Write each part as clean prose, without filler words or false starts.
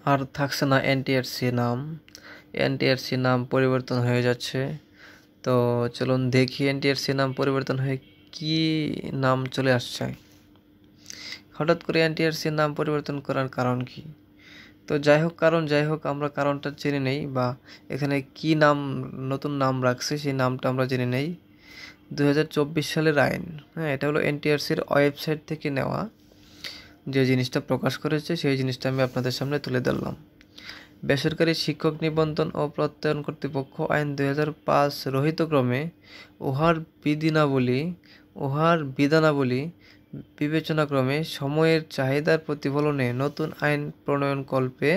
আর থাকছে না এনটিআরসি নাম। এনটিআরসি নাম পরিবর্তন হয়ে যাচ্ছে। তো চলুন দেখি এনটিআরসি নাম পরিবর্তন হয়ে কি নাম চলে আসছে। হঠাৎ করে এনটিআরসির নাম পরিবর্তন করার কারণ কি? তো যাই হোক আমরা কারণটা জেনে নেই, বা এখানে কি নাম নতুন নাম রাখছে সেই নামটা আমরা জেনে নেই। 2024 সালের আইন, হ্যাঁ, এটা হলো এনটিআরসির ওয়েবসাইট থেকে নেওয়া। যে জিনিসটা প্রকাশ করেছে সেই জিনিসটা আমি আপনাদের সামনে তুলে ধরলাম। বেসরকারি শিক্ষক নিবন্ধন ও প্রত্যয়ন কর্তৃপক্ষ আইন 2005 রহিতক্রমে উহার বিধানাবলী বিবেচনাক্রমে সময়ের চাহিদার প্রতিফলনে নতুন আইন প্রণয়নকল্পে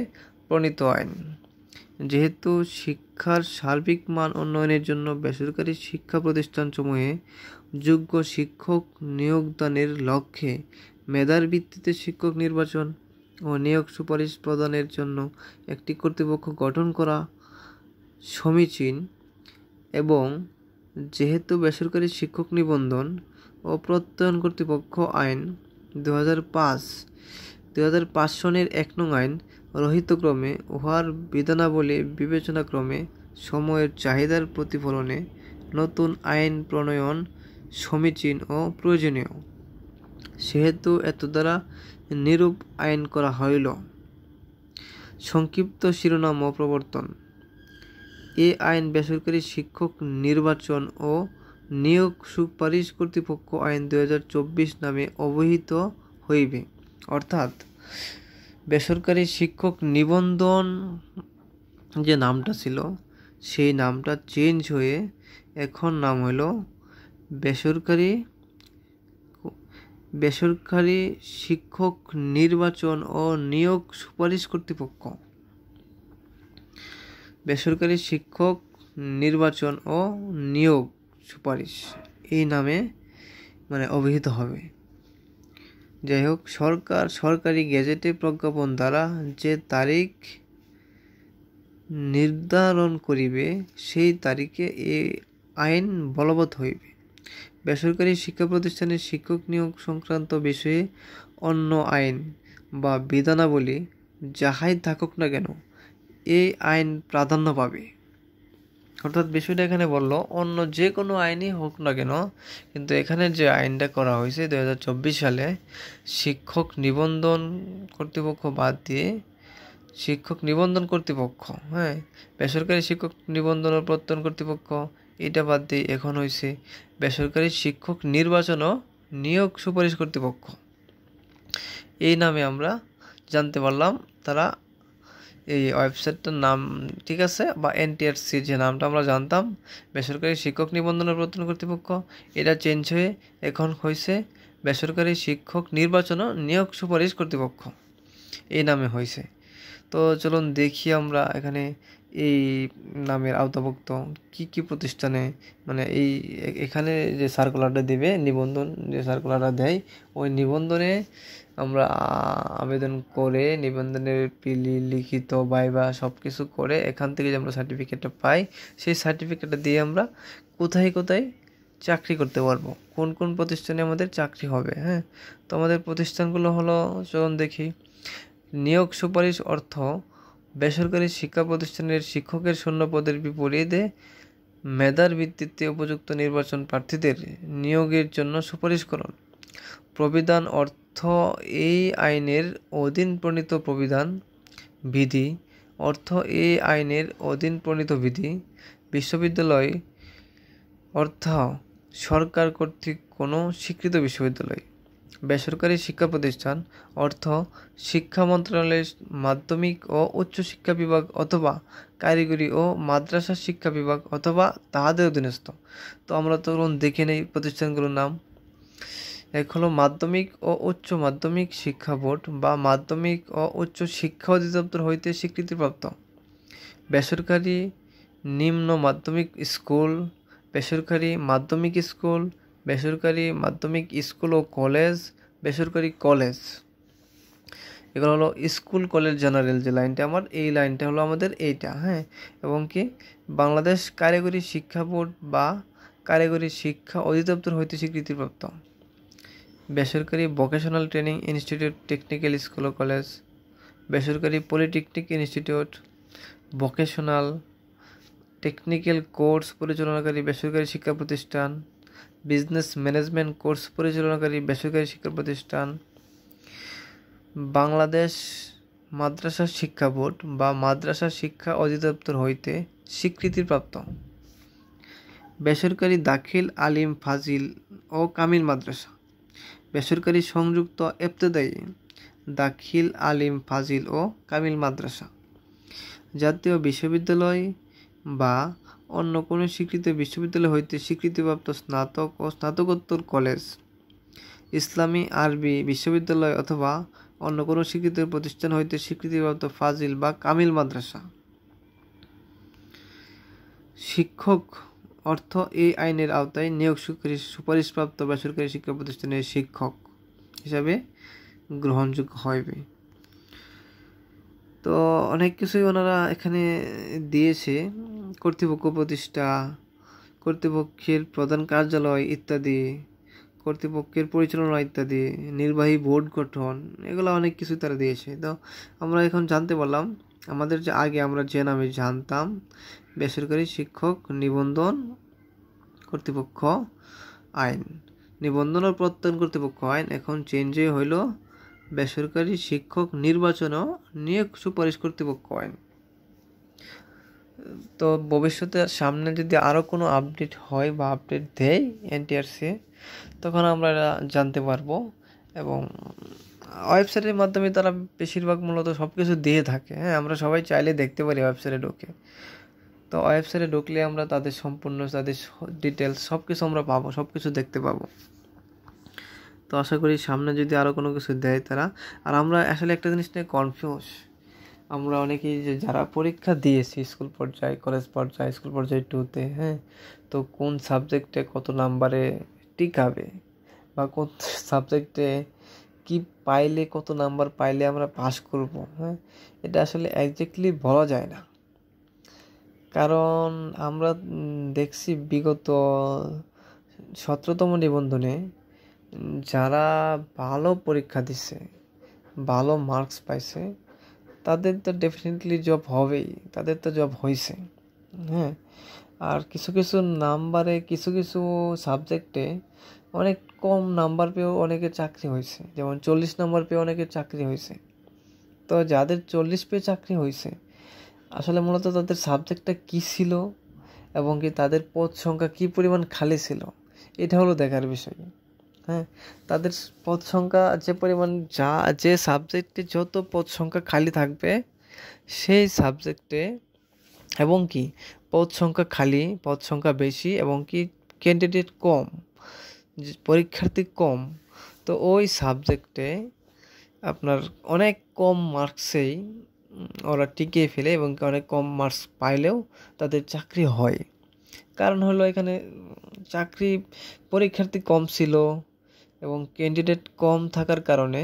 প্রণীত আইন। যেহেতু শিক্ষার সার্বিক মান উন্নয়নের জন্য বেসরকারি শিক্ষা প্রতিষ্ঠানসমূহে যোগ্য শিক্ষক নিয়োগদানের লক্ষ্যে মেধার ভিত্তিতে শিক্ষক নির্বাচন ও নিয়োগ সুপারিশ প্রদানের জন্য একটি কর্তৃপক্ষ গঠন করা সমীচীন, এবং যেহেতু বেসরকারি শিক্ষক নিবন্ধন ও প্রত্যয়ন কর্তৃপক্ষ আইন 2005 সনের 1 নং আইন রহিতক্রমে উহার বিধানাবলী বিবেচনাক্রমে সময়ের চাহিদার প্রতিফলনে নতুন আইন প্রণয়ন সমীচীন ও প্রয়োজনীয়, সেহেতু এতদ্বারা নিরূপ আইন করা হইল। সংক্ষিপ্ত শিরোনাম ও প্রবর্তন। এ আইন বেসরকারি শিক্ষক নির্বাচন ও নিয়োগ সুপারিশ কর্তৃপক্ষ আইন 2024 নামে অভিহিত হইবে। অর্থাৎ বেসরকারি শিক্ষক নিবন্ধন যে নামটা ছিল সেই নামটা চেঞ্জ হয়ে এখন নাম হইল বেসরকারি শিক্ষক নির্বাচন ও নিয়োগ সুপারিশ কর্তৃপক্ষ। বেসরকারি শিক্ষক নির্বাচন ও নিয়োগ সুপারিশ এই নামে অভিহিত হবে। যাই হোক, সরকারি গেজেটে প্রজ্ঞাপন দ্বারা যে তারিখ নির্ধারণ করিবে সেই তারিখে এই আইন বলবৎ হইবে। বেসরকারি শিক্ষা প্রতিষ্ঠানের শিক্ষক নিয়োগ সংক্রান্ত বিষয়ে অন্য আইন বা বিধানাবলী যাহাই থাকুক না কেন এই আইন প্রাধান্য পাবে। অর্থাৎ বিষয়টা এখানে বলল অন্য যে কোনো আইনই হোক না কেন, কিন্তু এখানে যে আইনটা করা হয়েছে 2024 সালে শিক্ষক নিবন্ধন কর্তৃপক্ষ বাদ দিয়ে শিক্ষক নিবন্ধন কর্তৃপক্ষ, হ্যাঁ, বেসরকারি শিক্ষক নিবন্ধন ও প্রত্যয়ন কর্তৃপক্ষ এটা বাদ দিয়ে এখন হয়েছে বেসরকারি শিক্ষক নির্বাচন ও নিয়োগ সুপারিশ কর্তৃপক্ষ। এই নামে আমরা জানতে পারলাম তারা এই ওয়েবসাইটটার নাম ঠিক আছে, বা এনটিআরসি যে নামটা আমরা জানতাম বেসরকারি শিক্ষক নিবন্ধন ও প্রত্যয়ন কর্তৃপক্ষ, এটা চেঞ্জ হয়ে এখন হয়েছে বেসরকারি শিক্ষক নির্বাচন ও নিয়োগ সুপারিশ কর্তৃপক্ষ এই নামে হয়েছে। তো চলুন দেখি আমরা এখানে এই নামের আওতাভুক্ত কি প্রতিষ্ঠানে এখানে যে সার্কুলারটা দিবে, নিবন্ধন যে সার্কুলারটা দেয় ওই নিবন্ধনে আমরা আবেদন করে নিবন্ধনের পিলি লিখিত বাইবা সব কিছু করে এখান থেকে যে আমরা সার্টিফিকেটটা পাই সেই সার্টিফিকেটটা দিয়ে আমরা কোথায় চাকরি করতে পারবো, কোন কোন প্রতিষ্ঠানে আমাদের চাকরি হবে। হ্যাঁ, তো আমাদের প্রতিষ্ঠানগুলো হলো, চলুন দেখি। নিয়োগ সুপারিশ অর্থ বেসরকারি শিক্ষা প্রতিষ্ঠানের শিক্ষকের শূন্য পদের বিপরীতে মেধার ভিত্তিতে উপযুক্ত নির্বাচন প্রার্থীদের নিয়োগের জন্য সুপারিশকরণ। প্রবিধান অর্থ এই আইনের অধীন প্রণীত প্রবিধান বিধি অর্থ এই আইনের অধীন প্রণীত বিধি। বিশ্ববিদ্যালয় অর্থ সরকার কর্তৃক কোনো স্বীকৃত বিশ্ববিদ্যালয়। বেসরকারি শিক্ষা প্রতিষ্ঠান অর্থ শিক্ষা মন্ত্রণালয়ের মাধ্যমিক ও উচ্চ শিক্ষা বিভাগ অথবা কারিগরি ও মাদ্রাসা শিক্ষা বিভাগ অথবা তাহাদের অধীনস্থ। তো আমরা তখন দেখে নেই প্রতিষ্ঠানগুলোর নাম। এক হলো মাধ্যমিক ও উচ্চ মাধ্যমিক শিক্ষা বোর্ড বা মাধ্যমিক ও উচ্চ শিক্ষা অধিদপ্তর হইতে স্বীকৃতিপ্রাপ্ত। বেসরকারি নিম্ন মাধ্যমিক স্কুল, বেসরকারি মাধ্যমিক স্কুল, বেসরকারি মাধ্যমিক স্কুল ও কলেজ, বেসরকারি কলেজ। এগুলো হলো স্কুল কলেজ জেনারেল যে লাইনটা আমার, এই লাইনটা হলো আমাদের এইটা। হ্যাঁ, এবং কি বাংলাদেশ কারিগরি শিক্ষা বোর্ড বা কারিগরি শিক্ষা অধিদপ্তর হইতে স্বীকৃতিপ্রাপ্ত। বেসরকারি vocational training institute, technical school ও কলেজ, বেসরকারি polytechnic institute, vocational technical course পরিচালনাকারী বেসরকারি শিক্ষা প্রতিষ্ঠান, বিজনেস ম্যানেজমেন্ট কোর্স পরিচালনাকারী বেসরকারি শিক্ষা প্রতিষ্ঠান, বাংলাদেশ মাদ্রাসা শিক্ষা বোর্ড বা মাদ্রাসা শিক্ষা অধিদপ্তর হইতে স্বীকৃতিপ্রাপ্ত বেসরকারি দাখিল আলিম ফাজিল ও কামিল মাদ্রাসা, বেসরকারি সংযুক্ত ইবতেদায়ী দাখিল আলিম ফাজিল ও কামিল মাদ্রাসা, জাতীয় বিশ্ববিদ্যালয় বা অন্য কোনো স্বীকৃত বিশ্ববিদ্যালয় হইতে স্বীকৃতিপ্রাপ্ত স্নাতক ও স্নাতকোত্তর কলেজ, ইসলামী আরবি বিশ্ববিদ্যালয় অথবা অন্য কোনো স্বীকৃত প্রতিষ্ঠান হইতে স্বীকৃতিপ্রাপ্ত ফাজিল বা কামিল মাদ্রাসা। শিক্ষক অর্থ এই আইনের আওতায় নিয়োগ সুপারিশপ্রাপ্ত বেসরকারি শিক্ষা প্রতিষ্ঠানের শিক্ষক হিসাবে গ্রহণযোগ্য হইবে। তো অনেক কিছুই ওনারা এখানে দিয়েছে, কর্তৃপক্ষ প্রতিষ্ঠা, কর্তৃপক্ষের প্রধান কার্যালয় ইত্যাদি, কর্তৃপক্ষের পরিচালনা ইত্যাদি, নির্বাহী বোর্ড গঠন, এগুলো অনেক কিছু তারা দিয়েছে। তো আমরা এখন জানতে পারলাম আমাদের যে আগে আমরা যে নামে জানতাম বেসরকারি শিক্ষক নিবন্ধন কর্তৃপক্ষ আইন, নিবন্ধন ও প্রত্যয়ন কর্তৃপক্ষ আইন, এখন চেঞ্জ হইল বেসরকারি শিক্ষক নির্বাচন ও নিয়োগ সুপারিশ কর্তৃপক্ষ আইন। তো ভবিষ্যতে সামনে যদি আরও কোনো আপডেট হয় বা আপডেট দেয় এনটিআরসি, তখন আমরা জানতে পারবো। এবং ওয়েবসাইটের মাধ্যমে তারা বেশিরভাগ মূলত সব কিছু দিয়ে থাকে। হ্যাঁ, আমরা সবাই চাইলে দেখতে পারি ওয়েবসাইটে ঢুকে। তো ওয়েবসাইটে ঢুকলে আমরা তাদের সম্পূর্ণ তাদের ডিটেলস সব কিছু আমরা পাবো, সব কিছু দেখতে পাবো। তো আশা করি সামনে যদি আরও কোনো কিছু দেয় তারা। আর আমরা আসলে একটা জিনিস নিয়ে কনফিউজ, আমরা অনেকেই যে যারা পরীক্ষা দিয়েছি স্কুল পর্যায়ে, কলেজ পর্যায়ে, স্কুল পর্যায়ে 2তে, হ্যাঁ, তো কোন সাবজেক্টে কত নাম্বারে টিকাবে বা কোন সাবজেক্টে কি পাইলে কত নাম্বার পাইলে আমরা পাস করব, হ্যাঁ, এটা আসলে একজ্যাক্টলি বলা যায় না। কারণ আমরা দেখছি বিগত 17তম নিবন্ধনে যারা ভালো পরীক্ষা দিছে, ভালো মার্কস পাইছে, তাদের তো ডেফিনেটলি জব হবেই, তাদের তো জব হয়েছে। হ্যাঁ, আর কিছু কিছু নাম্বারে কিছু কিছু সাবজেক্টে অনেক কম নাম্বার পেয়েও অনেকে চাকরি হয়েছে, যেমন 40 নাম্বার পেয়ে অনেকের চাকরি হয়েছে। তো যাদের 40 পেয়ে চাকরি হয়েছে আসলে মূলত তাদের সাবজেক্টটা কী ছিল এবং কি তাদের পদ সংখ্যা কী পরিমাণ খালি ছিল, এটা হলো দেখার বিষয়। হ্যাঁ, তাদের পদ সংখ্যা যে পরিমাণ, যে সাবজেক্টে যত পদ সংখ্যা খালি থাকবে সেই সাবজেক্টে, এবং কি পদ সংখ্যা খালি, পদ সংখ্যা বেশি এবং কি ক্যান্ডিডেট কম, পরীক্ষার্থী কম, তো ওই সাবজেক্টে আপনার অনেক কম মার্কসেই ওরা টিকিয়ে ফেলে এবং অনেক কম মার্কস পাইলেও তাদের চাকরি হয়। কারণ হলো এখানে চাকরি পরীক্ষার্থী কম ছিল এবং ক্যান্ডিডেট কম থাকার কারণে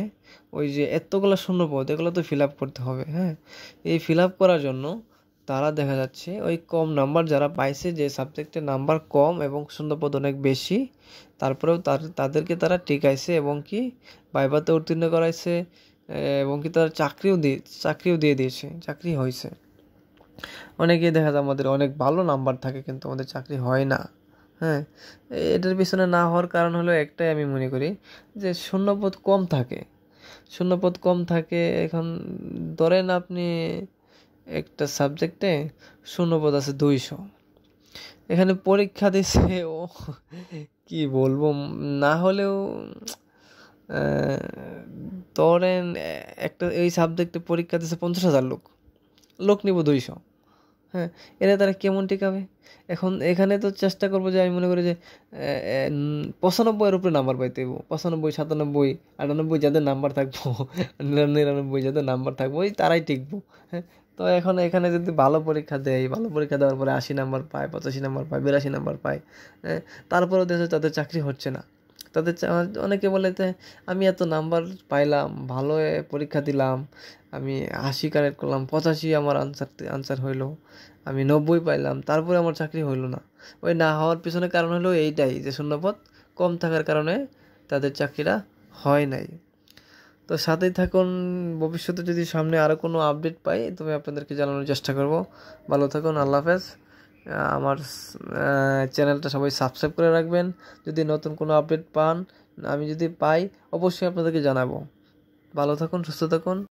ওই যে এতগুলো শূন্যপদ এগুলো তো ফিল আপ করতে হবে। হ্যাঁ, এই ফিল আপ করার জন্য তারা দেখা যাচ্ছে ওই কম নাম্বার যারা পাইছে, যে সাবজেক্টে নাম্বার কম এবং শূন্যপদ অনেক বেশি, তারপরেও তাদেরকে তারা টিকাইছে এবং কি ভাইভাতে উত্তীর্ণ করাইছে এবং কি তারা চাকরিও দিয়ে দিয়েছে, চাকরি হয়েছে। অনেকেই দেখা যায় আমাদের অনেক ভালো নাম্বার থাকে কিন্তু আমাদের চাকরি হয় না। হ্যাঁ, এটার পিছনে না হওয়ার কারণ হলো একটাই, আমি মনে করি যে শূন্যপদ কম থাকে। এখন ধরেন আপনি একটা সাবজেক্টে শূন্যপদ আছে 200, এখানে পরীক্ষা দিছে ও কি বলবো, না হলেও ধরেন একটা এই সাবজেক্টে পরীক্ষা দিছে 50,000 লোক নিব 200। হ্যাঁ, এরা তারা কেমন টিকাবে? এখন এখানে তো চেষ্টা করবো যে আমি মনে করি যে 95-এর উপরে নাম্বার পাইতে হইব, 95, 97, 98 যাদের নাম্বার থাকবো, 99 যাদের নাম্বার থাকবো, ওই তারাই টিকবো। হ্যাঁ, তো এখন এখানে যদি ভালো পরীক্ষা দেওয়ার পরে 80 নাম্বার পায়, 85 নাম্বার পায়, 82 নাম্বার পায়, তারপরেও দেশে তাদের চাকরি হচ্ছে না। অনেকে বলে যে আমি এত নাম্বার পাইলাম, ভালো পরীক্ষা দিলাম, আমি 80 কারেক্ট করলাম, 85 আমার আনসার হইলো, আমি 90 পাইলাম, তারপরে আমার চাকরি হইলো না। ওই না হওয়ার পিছনে কারণ হলো এইটাই যে শূন্যপদ কম থাকার কারণে তাদের চাকরিটা হয় নাই। তো সাথেই থাকুন, ভবিষ্যতে যদি সামনে আরও কোনো আপডেট পাই তবে আপনাদেরকে জানানোর চেষ্টা করব। ভালো থাকুন, আল্লাহ হাফেজ। আমার চ্যানেলটা সবাই সাবস্ক্রাইব করে রাখবেন। যদি নতুন কোনো আপডেট পান, আমি যদি পাই অবশ্যই আপনাদেরকে জানাবো। ভালো থাকুন, সুস্থ থাকুন।